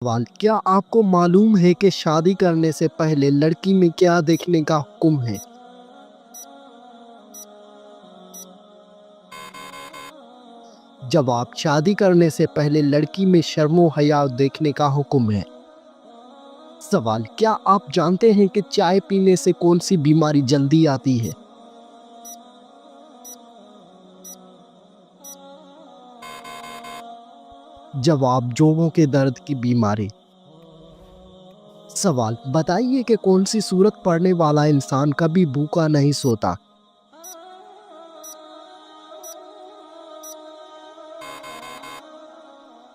سوال: کیا آپ کو معلوم ہے کہ شادی کرنے سے پہلے لڑکی میں کیا دیکھنے کا حکم ہے؟ جواب: شادی کرنے سے پہلے لڑکی میں شرم و حیا دیکھنے کا حکم ہے۔ سوال: کیا آپ جانتے ہیں کہ چائے پینے سے کون سی بیماری جلدی آتی ہے؟ جواب: جوڑوں کے درد کی بیماری۔ سوال: بتائیے کہ کون سی سورت پڑھنے والا انسان کبھی بھوکا نہیں سوتا؟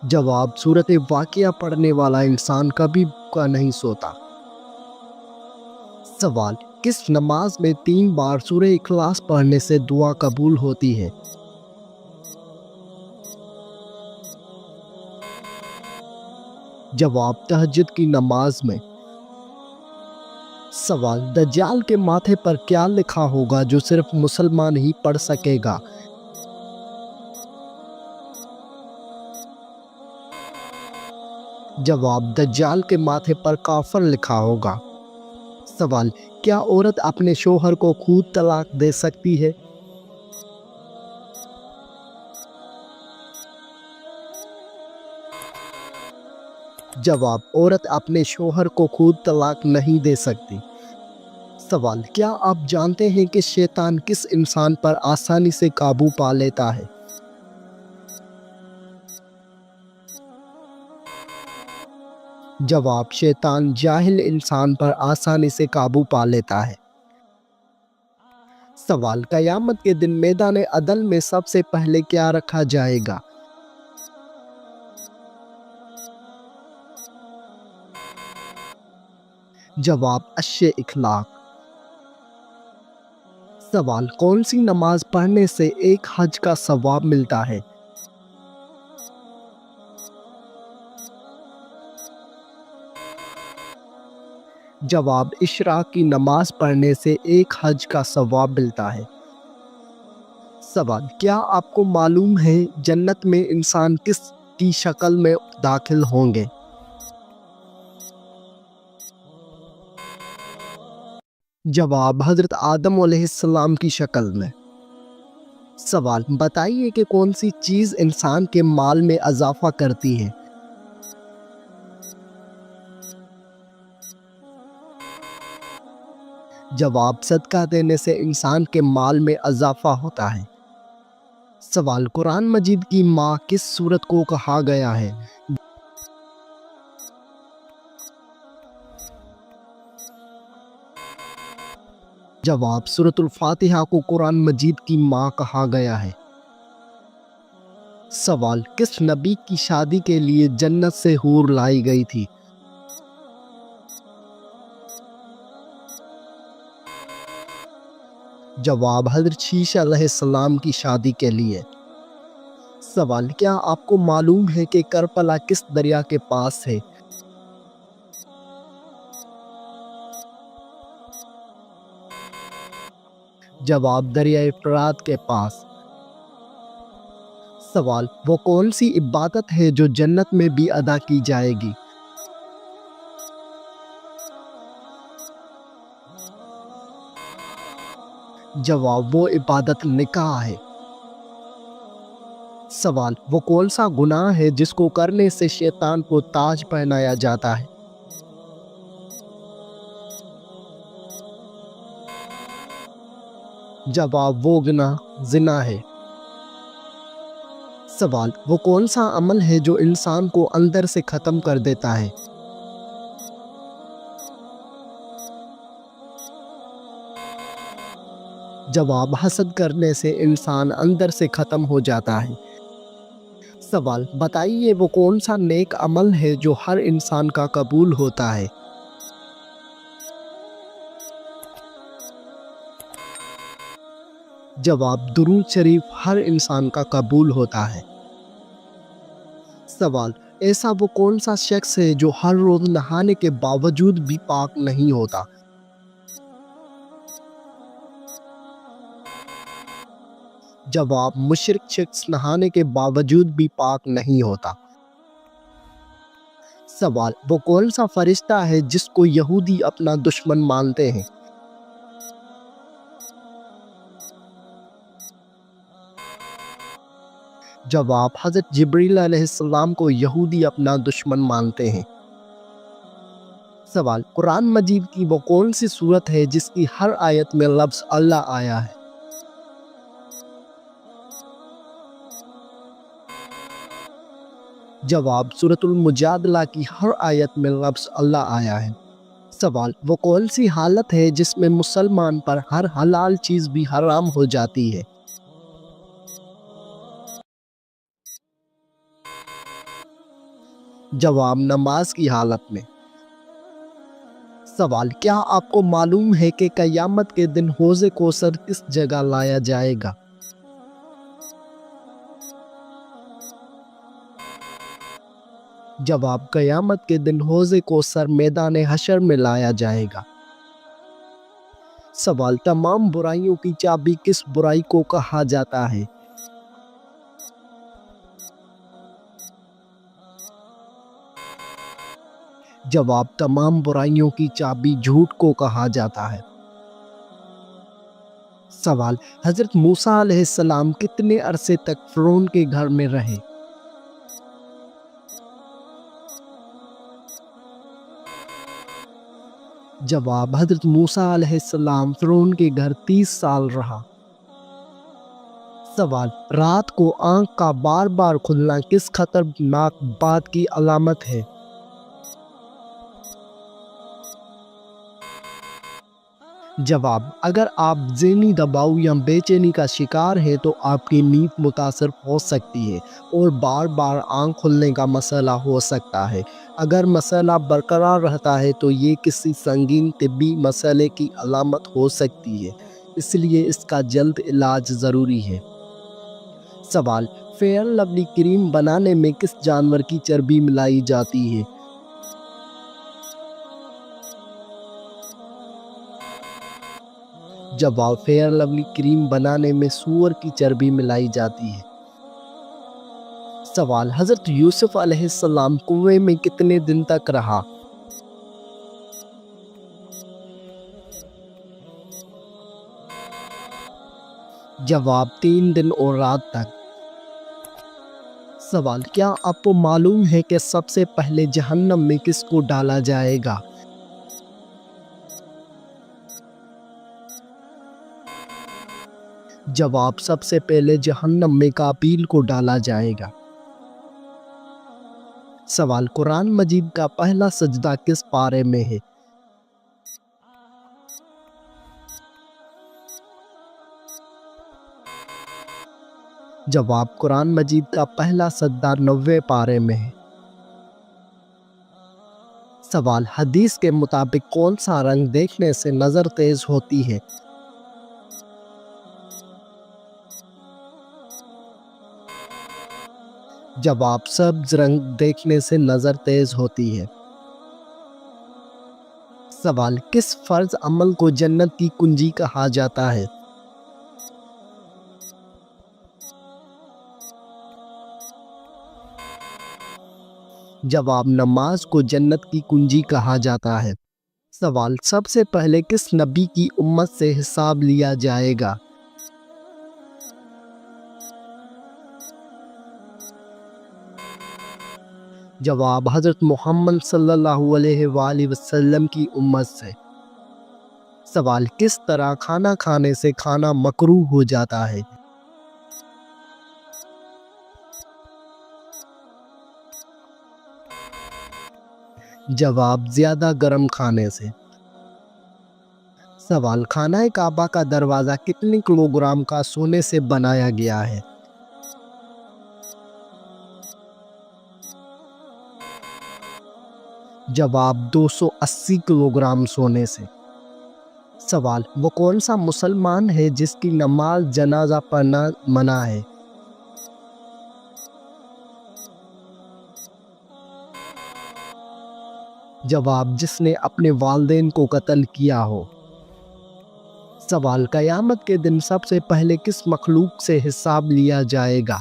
جواب: سورت واقعہ پڑھنے والا انسان کبھی بھوکا نہیں سوتا۔ سوال: کس نماز میں 3 بار سورہ اخلاص پڑھنے سے دعا قبول ہوتی ہے؟ جواب: تہجد کی نماز میں۔ سوال: دجال کے ماتھے پر کیا لکھا ہوگا جو صرف مسلمان ہی پڑھ سکے گا؟ جواب: دجال کے ماتھے پر کافر لکھا ہوگا۔ سوال: کیا عورت اپنے شوہر کو خود طلاق دے سکتی ہے؟ جواب: عورت اپنے شوہر کو خود طلاق نہیں دے سکتی۔ سوال: کیا آپ جانتے ہیں کہ شیطان کس انسان پر آسانی سے قابو پا لیتا ہے؟ جواب: شیطان جاہل انسان پر آسانی سے قابو پا لیتا ہے۔ سوال: قیامت کے دن میدان عدل میں سب سے پہلے کیا رکھا جائے گا؟ جواب: عرش اخلاق۔ سوال: کون سی نماز پڑھنے سے ایک حج کا ثواب ملتا ہے؟ جواب: اشراق کی نماز پڑھنے سے ایک حج کا ثواب ملتا ہے۔ سوال: کیا آپ کو معلوم ہے جنت میں انسان کس کی شکل میں داخل ہوں گے؟ جواب: حضرت آدم علیہ السلام کی شکل میں۔ سوال: بتائیے کہ کون سی چیز انسان کے مال میں اضافہ کرتی ہے؟ جواب: صدقہ دینے سے انسان کے مال میں اضافہ ہوتا ہے۔ سوال: قرآن مجید کی ماں کس سورت کو کہا گیا ہے؟ جواب: سورۃ الفاتحہ کو قرآن مجید کی ماں کہا گیا ہے۔ سوال: کس نبی کی شادی کے لیے جنت سے حور لائی گئی تھی؟ جواب: حضرت شیشہ علیہ السلام کی شادی کے لیے۔ سوال: کیا آپ کو معلوم ہے کہ کربلا کس دریا کے پاس ہے؟ جواب: دریائے فرات کے پاس۔ سوال: وہ کون سی عبادت ہے جو جنت میں بھی ادا کی جائے گی؟ جواب: وہ عبادت نکاح ہے۔ سوال: وہ کون سا گناہ ہے جس کو کرنے سے شیطان کو تاج پہنایا جاتا ہے؟ جواب: وہ گناہ زنا ہے۔ سوال: وہ کون سا عمل ہے جو انسان کو اندر سے ختم کر دیتا ہے؟ جواب: حسد کرنے سے انسان اندر سے ختم ہو جاتا ہے۔ سوال: بتائیے وہ کون سا نیک عمل ہے جو ہر انسان کا قبول ہوتا ہے؟ جواب: درود شریف ہر انسان کا قبول ہوتا ہے۔ سوال: ایسا وہ کون سا شخص ہے جو ہر روز نہانے کے باوجود بھی پاک نہیں ہوتا؟ جواب: مشرک شخص نہانے کے باوجود بھی پاک نہیں ہوتا۔ سوال، وہ کون سا فرشتہ ہے جس کو یہودی اپنا دشمن مانتے ہیں؟ جواب، حضرت جبریل علیہ السلام کو یہودی اپنا دشمن مانتے ہیں۔ سوال، قرآن مجید کی وہ کون سی سورت ہے جس کی ہر آیت میں لفظ اللہ آیا ہے؟ جواب، سورۃ المجادلہ کی ہر آیت میں لفظ اللہ آیا ہے۔ سوال، وہ کون سی حالت ہے جس میں مسلمان پر ہر حلال چیز بھی حرام ہو جاتی ہے؟ جواب، نماز کی حالت میں۔ سوال، کیا آپ کو معلوم ہے کہ قیامت کے دن حوض کوثر کس جگہ لایا جائے گا؟ جواب، قیامت کے دن حوض کوثر میدان حشر میں لایا جائے گا۔ سوال، تمام برائیوں کی چابی کس برائی کو کہا جاتا ہے؟ جواب، تمام برائیوں کی چابی جھوٹ کو کہا جاتا ہے۔ سوال، حضرت موسیٰ علیہ السلام کتنے عرصے تک فرعون کے گھر میں رہے؟ جواب، حضرت موسیٰ علیہ السلام فرعون کے گھر 30 سال رہا۔ سوال، رات کو آنکھ کا بار بار کھلنا کس خطرناک بات کی علامت ہے؟ جواب، اگر آپ ذہنی دباؤ یا بے چینی کا شکار ہیں تو آپ کی نیند متاثر ہو سکتی ہے اور بار بار آنکھ کھلنے کا مسئلہ ہو سکتا ہے۔ اگر مسئلہ برقرار رہتا ہے تو یہ کسی سنگین طبی مسئلے کی علامت ہو سکتی ہے، اس لیے اس کا جلد علاج ضروری ہے۔ سوال، فیئر لولی کریم بنانے میں کس جانور کی چربی ملائی جاتی ہے؟ جواب، فیئر لولی کریم بنانے میں سور کی چربی ملائی جاتی ہے۔ سوال، حضرت یوسف علیہ السلام کنویں میں کتنے دن تک رہا؟ جواب، 3 دن اور رات تک۔ سوال، کیا آپ کو معلوم ہے کہ سب سے پہلے جہنم میں کس کو ڈالا جائے گا؟ جواب، سب سے پہلے جہنم میں قابیل کو ڈالا جائے گا۔ سوال، قرآن مجید کا پہلا سجدہ کس پارے میں ہے؟ جواب، قرآن مجید کا پہلا سجدہ 90 پارے میں ہے۔ سوال، حدیث کے مطابق کون سا رنگ دیکھنے سے نظر تیز ہوتی ہے؟ جواب، سبز رنگ دیکھنے سے نظر تیز ہوتی ہے۔ سوال، کس فرض عمل کو جنت کی کنجی کہا جاتا ہے؟ جواب، نماز کو جنت کی کنجی کہا جاتا ہے۔ سوال، سب سے پہلے کس نبی کی امت سے حساب لیا جائے گا؟ جواب، حضرت محمد صلی اللہ علیہ وآلہ وسلم کی امت سے۔ سوال، کس طرح کھانا کھانے سے کھانا مکروہ ہو جاتا ہے؟ جواب، زیادہ گرم کھانے سے۔ سوال، خانہ کعبہ کا دروازہ کتنے کلوگرام کا سونے سے بنایا گیا ہے؟ جواب، 280 کلوگرام سونے سے۔ سوال، وہ کون سا مسلمان ہے جس کی نماز جنازہ پڑھنا منع ہے؟ جواب، جس نے اپنے والدین کو قتل کیا ہو۔ سوال، قیامت کے دن سب سے پہلے کس مخلوق سے حساب لیا جائے گا؟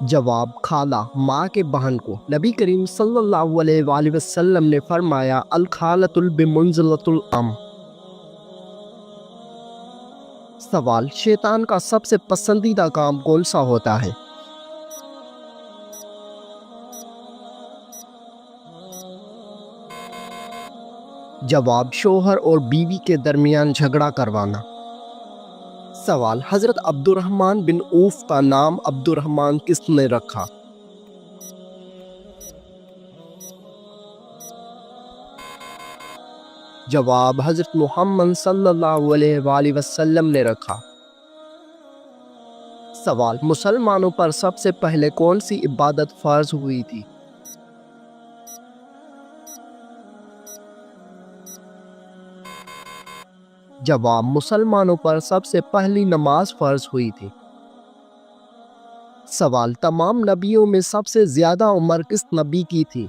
جواب خالہ، ماں کے بہن کو۔ نبی کریم صلی اللہ علیہ وآلہ وسلم نے فرمایا الخالۃ بمنزلۃ الام۔ سوال، شیطان کا سب سے پسندیدہ کام کون سا ہوتا ہے؟ جواب، شوہر اور بیوی کے درمیان جھگڑا کروانا۔ سوال، حضرت عبد الرحمن بن عوف کا نام عبد الرحمن کس نے رکھا؟ جواب، حضرت محمد صلی اللہ علیہ وآلہ وسلم نے رکھا۔ سوال، مسلمانوں پر سب سے پہلے کون سی عبادت فرض ہوئی تھی؟ جواب، مسلمانوں پر سب سے پہلی نماز فرض ہوئی تھی۔ سوال، تمام نبیوں میں سب سے زیادہ عمر کس نبی کی تھی؟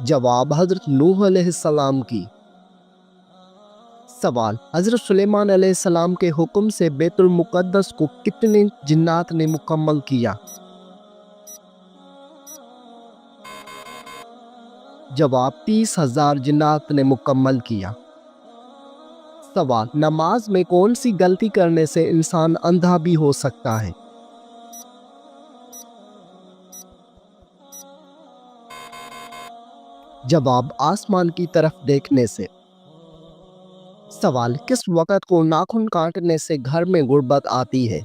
جواب، حضرت نوح علیہ السلام کی۔ سوال، حضرت سلیمان علیہ السلام کے حکم سے بیت المقدس کو کتنے جنات نے مکمل کیا؟ جواب، 30,000 جنات نے مکمل کیا۔ سوال، نماز میں کون سی غلطی کرنے سے انسان اندھا بھی ہو سکتا ہے؟ جواب، آسمان کی طرف دیکھنے سے۔ سوال، کس وقت کو ناخن کاٹنے سے گھر میں غربت آتی ہے؟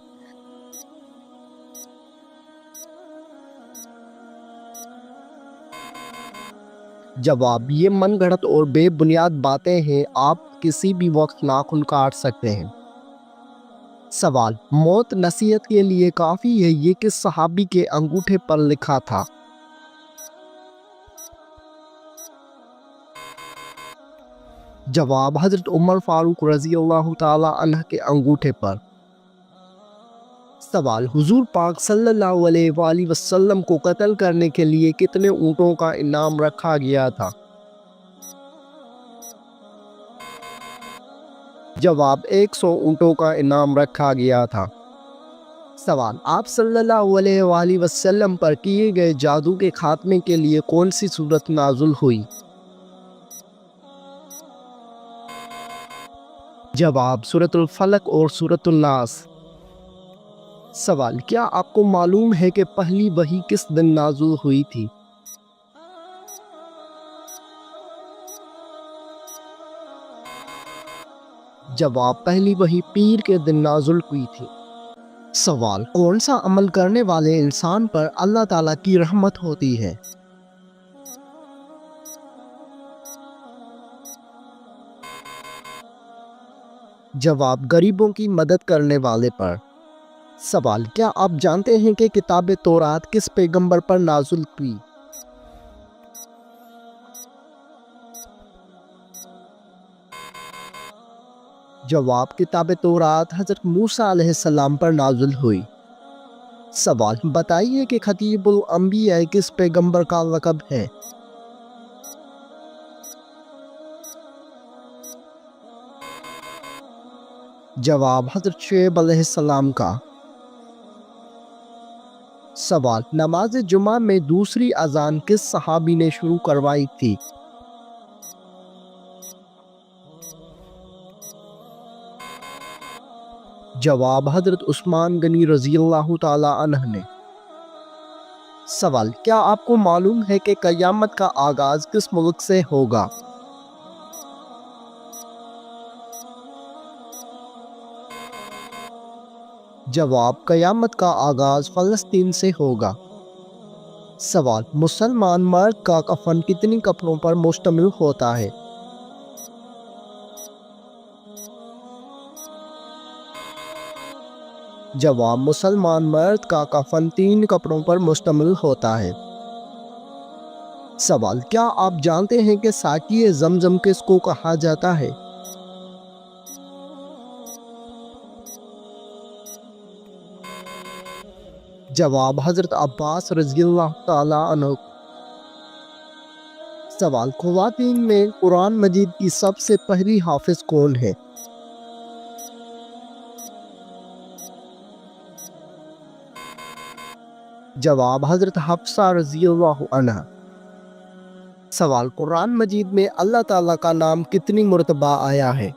جواب، یہ من گھڑت اور بے بنیاد باتیں ہیں، آپ کسی بھی وقت ناخن کاٹ سکتے ہیں۔ سوال، موت نصیحت کے لیے کافی ہے، یہ کس صحابی کے انگوٹھے پر لکھا تھا؟ جواب، حضرت عمر فاروق رضی اللہ تعالی عنہ کے انگوٹھے پر۔ سوال، حضور پاک صلی اللہ علیہ وآلہ وسلم کو قتل کرنے کے لیے کتنے اونٹوں کا انعام رکھا گیا تھا؟ جواب، 100 اونٹوں کا انعام رکھا گیا تھا۔ سوال، آپ صلی اللہ علیہ وآلہ وسلم پر کیے گئے جادو کے خاتمے کے لیے کون سی سورت نازل ہوئی؟ جواب، سورۃ الفلق اور سورۃ الناس۔ سوال، کیا آپ کو معلوم ہے کہ پہلی وحی کس دن نازل ہوئی تھی؟ جواب، پہلی وحی پیر کے دن نازل ہوئی تھی۔ سوال، کون سا عمل کرنے والے انسان پر اللہ تعالیٰ کی رحمت ہوتی ہے؟ جواب، غریبوں کی مدد کرنے والے پر۔ سوال، کیا آپ جانتے ہیں کہ کتاب تورات کس پیغمبر پر نازل ہوئی؟ جواب، کتاب تورات حضرت موسیٰ علیہ السلام پر نازل ہوئی۔ سوال، بتائیے کہ خطیب الانبیاء کس پیغمبر کا لقب ہے؟ جواب، حضرت شعیب علیہ السلام کا۔ سوال، نماز جمعہ میں دوسری اذان کس صحابی نے شروع کروائی تھی؟ جواب، حضرت عثمان غنی رضی اللہ تعالی عنہ نے۔ سوال، کیا آپ کو معلوم ہے کہ قیامت کا آغاز کس ملک سے ہوگا؟ جواب، قیامت کا آغاز فلسطین سے ہوگا۔ سوال، مسلمان مرد کا کفن کتنی کپڑوں پر مشتمل ہوتا ہے؟ جواب، مسلمان مرد کا کفن 3 کپڑوں پر مشتمل ہوتا ہے۔ سوال، کیا آپ جانتے ہیں کہ ساقی زمزم کس کو کہا جاتا ہے؟ جواب، حضرت عباس رضی اللہ تعالی عنہ۔ سوال، خواتین میں قرآن مجید کی سب سے پہلی حافظ کون ہے؟ جواب حضرت حفصہ رضی اللہ عنہ۔ سوال، قرآن مجید میں اللہ تعالیٰ کا نام کتنی مرتبہ آیا ہے؟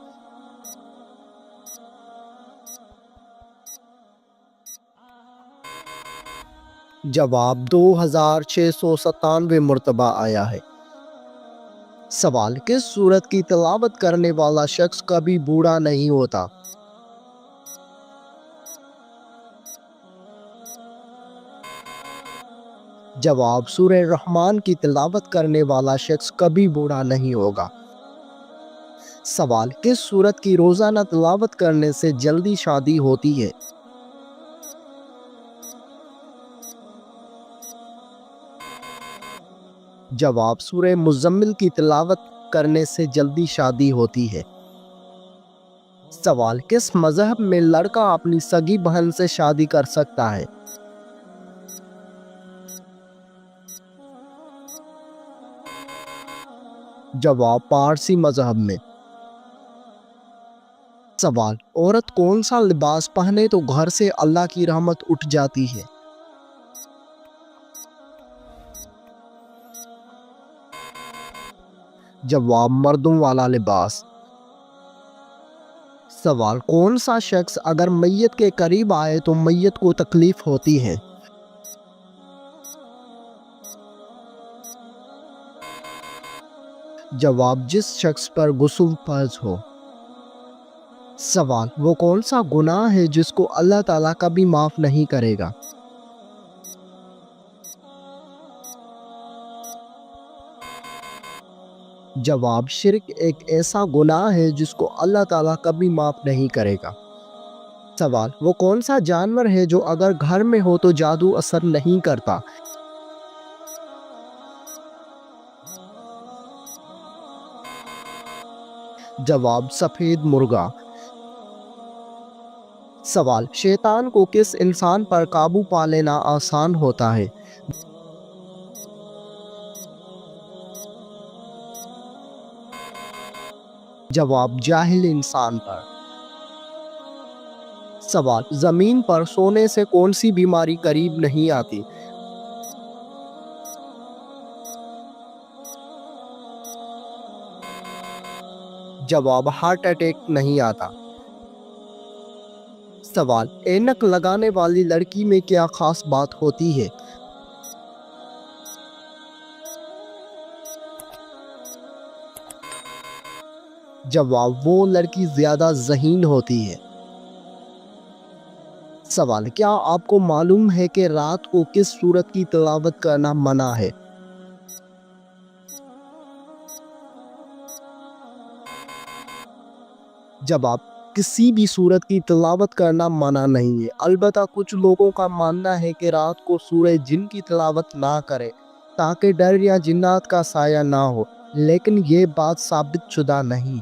جواب 2697 مرتبہ آیا ہے۔ سوال، کس سورت کی تلاوت کرنے والا شخص کبھی بوڑھا نہیں ہوتا؟ جواب، سورہ رحمان کی تلاوت کرنے والا شخص کبھی بوڑھا نہیں ہوگا۔ سوال، کس سورت کی روزانہ تلاوت کرنے سے جلدی شادی ہوتی ہے؟ جواب، سورہ مزمل کی تلاوت کرنے سے جلدی شادی ہوتی ہے۔ سوال، کس مذہب میں لڑکا اپنی سگی بہن سے شادی کر سکتا ہے؟ جواب، پارسی مذہب میں۔ سوال، عورت کون سا لباس پہنے تو گھر سے اللہ کی رحمت اٹھ جاتی ہے؟ جواب، مردوں والا لباس۔ سوال، کون سا شخص اگر میت کے قریب آئے تو میت کو تکلیف ہوتی ہے؟ جواب، جس شخص پر غسل فرض ہو۔ سوال، وہ کون سا گناہ ہے جس کو اللہ تعالیٰ کبھی معاف نہیں کرے گا؟ جواب، شرک ایک ایسا گناہ ہے جس کو اللہ تعالیٰ کبھی معاف نہیں کرے گا۔ سوال، وہ کون سا جانور ہے جو اگر گھر میں ہو تو جادو اثر نہیں کرتا؟ جواب، سفید مرغا۔ سوال، شیطان کو کس انسان پر قابو پا لینا آسان ہوتا ہے؟ جواب، جاہل انسان پر۔ سوال، زمین پر سونے سے کون سی بیماری قریب نہیں آتی؟ جواب، ہارٹ اٹیک نہیں آتا۔ سوال، اینک لگانے والی لڑکی میں کیا خاص بات ہوتی ہے؟ جواب، وہ لڑکی زیادہ ذہین ہوتی ہے۔ سوال، کیا آپ کو معلوم ہے کہ رات کو کس سورت کی تلاوت کرنا منع ہے؟ جواب، کسی بھی سورت کی تلاوت کرنا منع نہیں ہے، البتہ کچھ لوگوں کا ماننا ہے کہ رات کو سورہ جن کی تلاوت نہ کرے تاکہ ڈر یا جنات کا سایہ نہ ہو، لیکن یہ بات ثابت شدہ نہیں۔